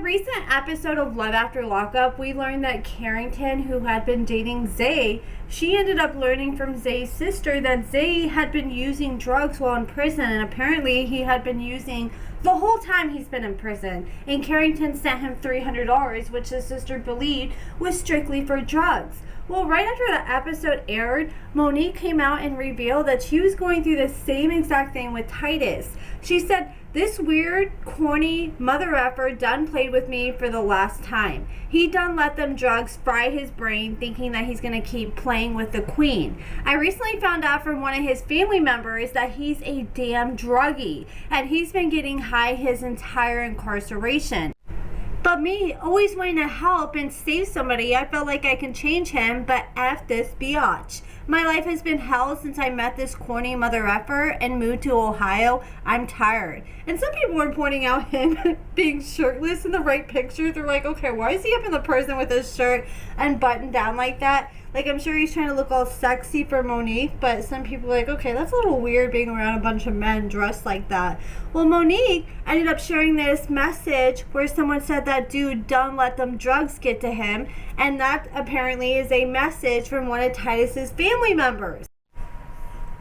recent episode of Love After Lockup, we learned that Carrington, who had been dating Zay, she ended up learning from Zay's sister that Zay had been using drugs while in prison, and apparently he had been using the whole time he's been in prison. And Carrington sent him $300, which his sister believed was strictly for drugs. Well, right after the episode aired, Monique came out and revealed that she was going through the same exact thing with Titus. She said, "This weird, corny mother effer done played with me for the last time. He done let them drugs fry his brain thinking that he's going to keep playing with the queen. I recently found out from one of his family members that he's a damn druggie, and he's been getting high his entire incarceration. But me, always wanting to help and save somebody, I felt like I can change him, but F this biatch. My life has been hell since I met this corny mother effer and moved to Ohio. I'm tired." And some people were pointing out him being shirtless in the right picture. They're like, okay, why is he up in the prison with his shirt unbuttoned down like that? Like, I'm sure he's trying to look all sexy for Monique, but some people are like, okay, that's a little weird being around a bunch of men dressed like that. Well, Monique ended up sharing this message where someone said that dude done let them drugs get to him, and that apparently is a message from one of Titus's family members.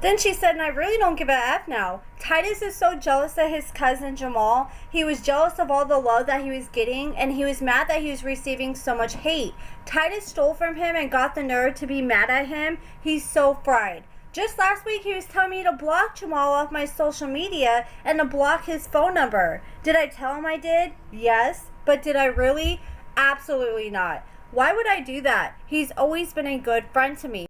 Then she said, "And I really don't give a F now. Titus is so jealous of his cousin Jamal. He was jealous of all the love that he was getting, and he was mad that he was receiving so much hate. Titus stole from him and got the nerve to be mad at him. He's so fried. Just last week, he was telling me to block Jamal off my social media and to block his phone number. Did I tell him I did? Yes. But did I really? Absolutely not. Why would I do that? He's always been a good friend to me."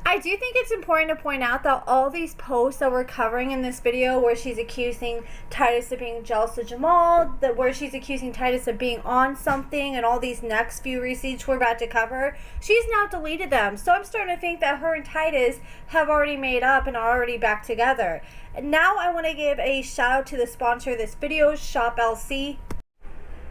I do think it's important to point out that all these posts that we're covering in this video, where she's accusing Titus of being jealous of Jamal, where she's accusing Titus of being on something, and all these next few receipts we're about to cover, she's now deleted them. So I'm starting to think that her and Titus have already made up and are already back together. And now I want to give a shout out to the sponsor of this video, Shop LC.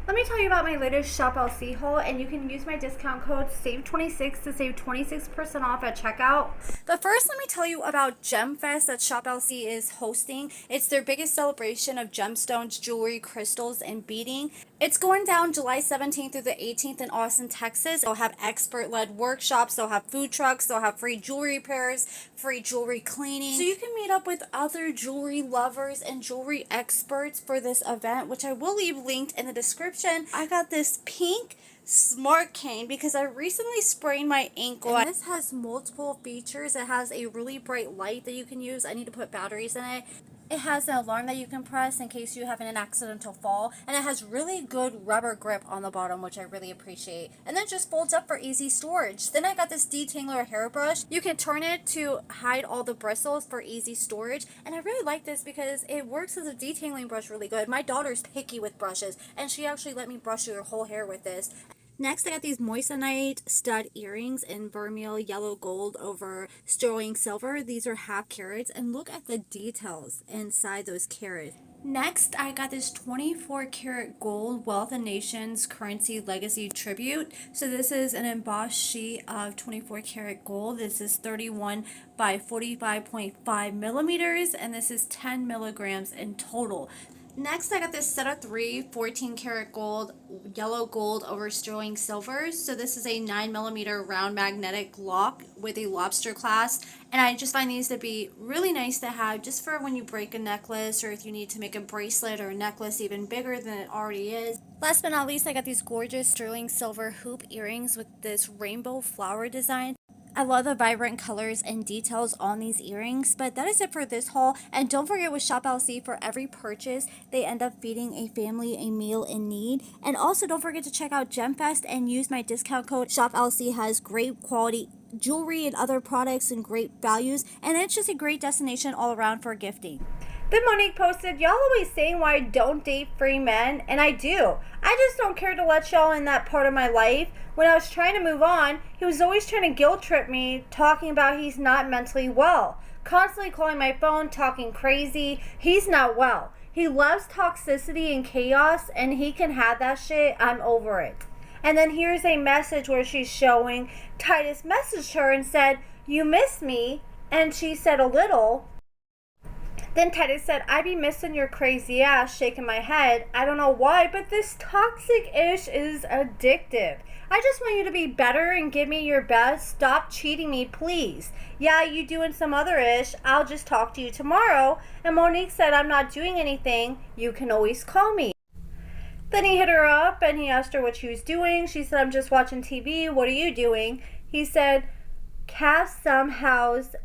Let me tell you about my latest Shop LC haul, and you can use my discount code SAVE26 to save 26% off at checkout. But first, let me tell you about GemFest that Shop LC is hosting. It's their biggest celebration of gemstones, jewelry, crystals, and beading. It's going down July 17th through the 18th in Austin, Texas. They'll have expert-led workshops, they'll have food trucks, they'll have free jewelry pairs, free jewelry cleaning. So you can meet up with other jewelry lovers and jewelry experts for this event, which I will leave linked in the description. I got this pink smart cane because I recently sprained my ankle. And this has multiple features. It has a really bright light that you can use. I need to put batteries in it. It has an alarm that you can press in case you have an accidental fall, and it has really good rubber grip on the bottom, which I really appreciate. And then just folds up for easy storage. Then I got this detangler hairbrush. You can turn it to hide all the bristles for easy storage, and I really like this because it works as a detangling brush really good. My daughter's picky with brushes, and she actually let me brush her whole hair with this. Next, I got these moissanite stud earrings in vermeil yellow gold over sterling silver. These are half carats, and look at the details inside those carats. Next, I got this 24 karat gold Wealth of Nations Currency Legacy Tribute. So this is an embossed sheet of 24 karat gold. This is 31 by 45.5 millimeters, and this is 10 milligrams in total. Next, I got this set of 3 14 karat gold, yellow gold over sterling silvers. So this is a 9mm round magnetic lock with a lobster clasp. And I just find these to be really nice to have just for when you break a necklace, or if you need to make a bracelet or a necklace even bigger than it already is. Last but not least, I got these gorgeous sterling silver hoop earrings with this rainbow flower design. I love the vibrant colors and details on these earrings, but that is it for this haul. And don't forget, with Shop LC, for every purchase, they end up feeding a family a meal in need. And also, don't forget to check out GemFest and use my discount code. Shop LC has great quality jewelry and other products and great values, and it's just a great destination all around for gifting. Then Monique posted, "Y'all always saying why I don't date free men, and I do. I just don't care to let y'all in that part of my life. When I was trying to move on, he was always trying to guilt trip me, talking about he's not mentally well. Constantly calling my phone, talking crazy. He's not well. He loves toxicity and chaos, and he can have that shit. I'm over it." And then here's a message where she's showing Titus messaged her and said, "You miss me?" And she said, "A little." Then Titus said, I be missing your crazy ass, shaking my head. I don't know why, but this toxic ish is addictive. I just want you to be better and give me your best. Stop cheating me, please. Yeah, you doing some other ish. I'll just talk to you tomorrow. And Monique said, I'm not doing anything. You can always call me. Then he hit her up and he asked her what she was doing. She said, I'm just watching TV. What are you doing? He said, Cass somehow's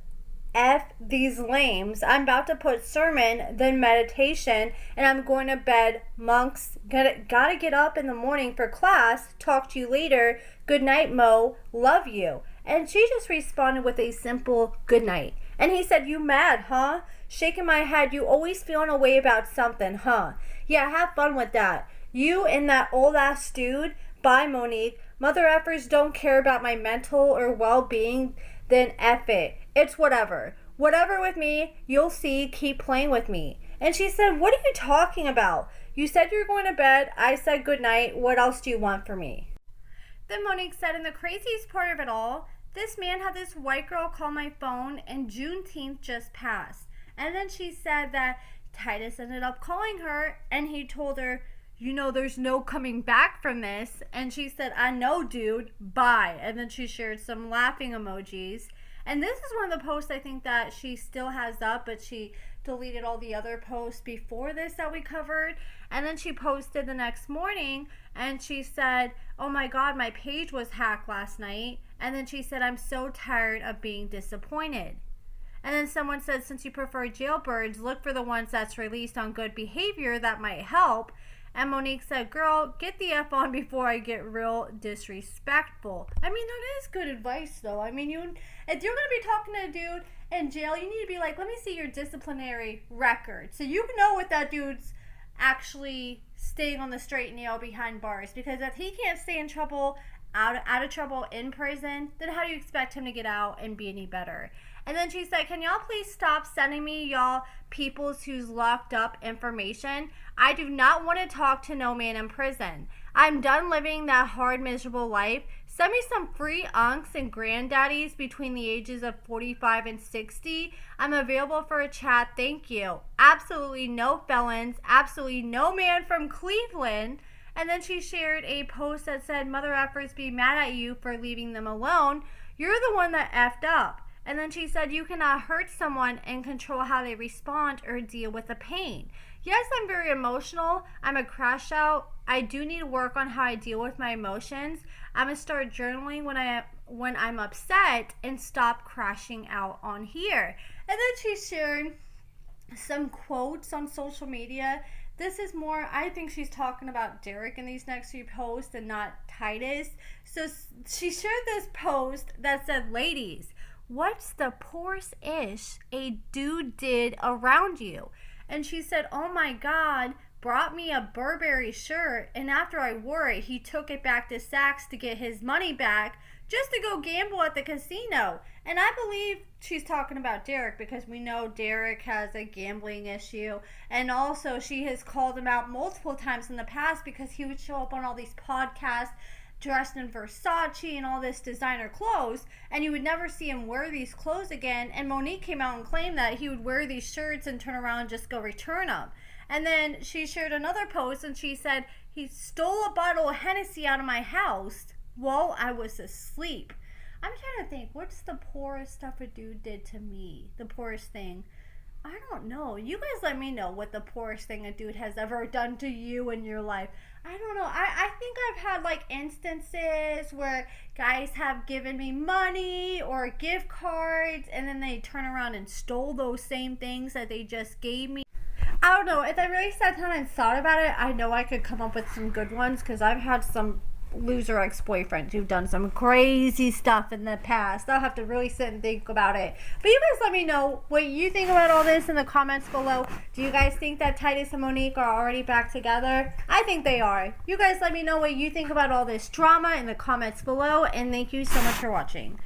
F these lames. I'm about to put sermon, then meditation, and I'm going to bed. Monks, gotta get up in the morning for class. Talk to you later. Good night, Mo. Love you. And she just responded with a simple good night. And he said, you mad, huh? Shaking my head. You always feeling a way about something, huh? Yeah, have fun with that. You and that old ass dude. Bye, Monique. Mother effers don't care about my mental or well-being. Then F it. It's whatever. Whatever with me. You'll see. Keep playing with me. And she said, what are you talking about? You said you were going to bed. I said good night. What else do you want from me? Then Monique said, and the craziest part of it all, this man had this white girl call my phone and Juneteenth just passed. And then she said that Titus ended up calling her and he told her, you know, there's no coming back from this. And she said, I know, dude. Bye. And then she shared some laughing emojis. And this is one of the posts I think that she still has up, but she deleted all the other posts before this that we covered. And then she posted the next morning and she said, oh my God, my page was hacked last night. And then she said, I'm so tired of being disappointed. And then someone said, since you prefer jailbirds, look for the ones that's released on good behavior. That might help. And Monique said, girl, get the F on before I get real disrespectful. I mean, that is good advice, though. I mean, if you're going to be talking to a dude in jail, you need to be like, let me see your disciplinary record. So you know if that dude's actually staying on the straight and narrow behind bars. Because if he can't stay in trouble, out of trouble in prison, then how do you expect him to get out and be any better? And then she said, can y'all please stop sending me y'all people's who's locked up information? I do not want to talk to no man in prison. I'm done living that hard, miserable life. Send me some free unks and granddaddies between the ages of 45 and 60. I'm available for a chat. Thank you. Absolutely no felons. Absolutely no man from Cleveland. And then she shared a post that said, mother effers be mad at you for leaving them alone. You're the one that effed up. And then she said, you cannot hurt someone and control how they respond or deal with the pain. Yes, I'm very emotional. I'm a crash out. I do need to work on how I deal with my emotions. I'm going to start journaling when I'm upset and stop crashing out on here. And then she shared some quotes on social media. This is more, I think she's talking about Derek in these next few posts and not Titus. So she shared this post that said, ladies, what's the poorest ish a dude did around you? And she said, oh my God, brought me a Burberry shirt, and after I wore it, he took it back to Saks to get his money back just to go gamble at the casino. And I believe she's talking about Derek because we know Derek has a gambling issue. And also she has called him out multiple times in the past because he would show up on all these podcasts dressed in Versace and all this designer clothes, and you would never see him wear these clothes again. And Monique came out and claimed that he would wear these shirts and turn around and just go return them. And then she shared another post and she said, he stole a bottle of Hennessy out of my house while I was asleep. I'm trying to think, what's the poorest stuff a dude did to me? The poorest thing. I don't know. You guys let me know what the poorest thing a dude has ever done to you in your life. I don't know. I think I've had like instances where guys have given me money or gift cards and then they turn around and stole those same things that they just gave me. I don't know. If I really sat down and thought about it, I know I could come up with some good ones because I've had some loser ex-boyfriends who've done some crazy stuff in the past. I'll have to really sit and think about it. But you guys let me know what you think about all this in the comments below. Do you guys think that Titus and Monique are already back together? I think they are. You guys let me know what you think about all this drama in the comments below, and thank you so much for watching.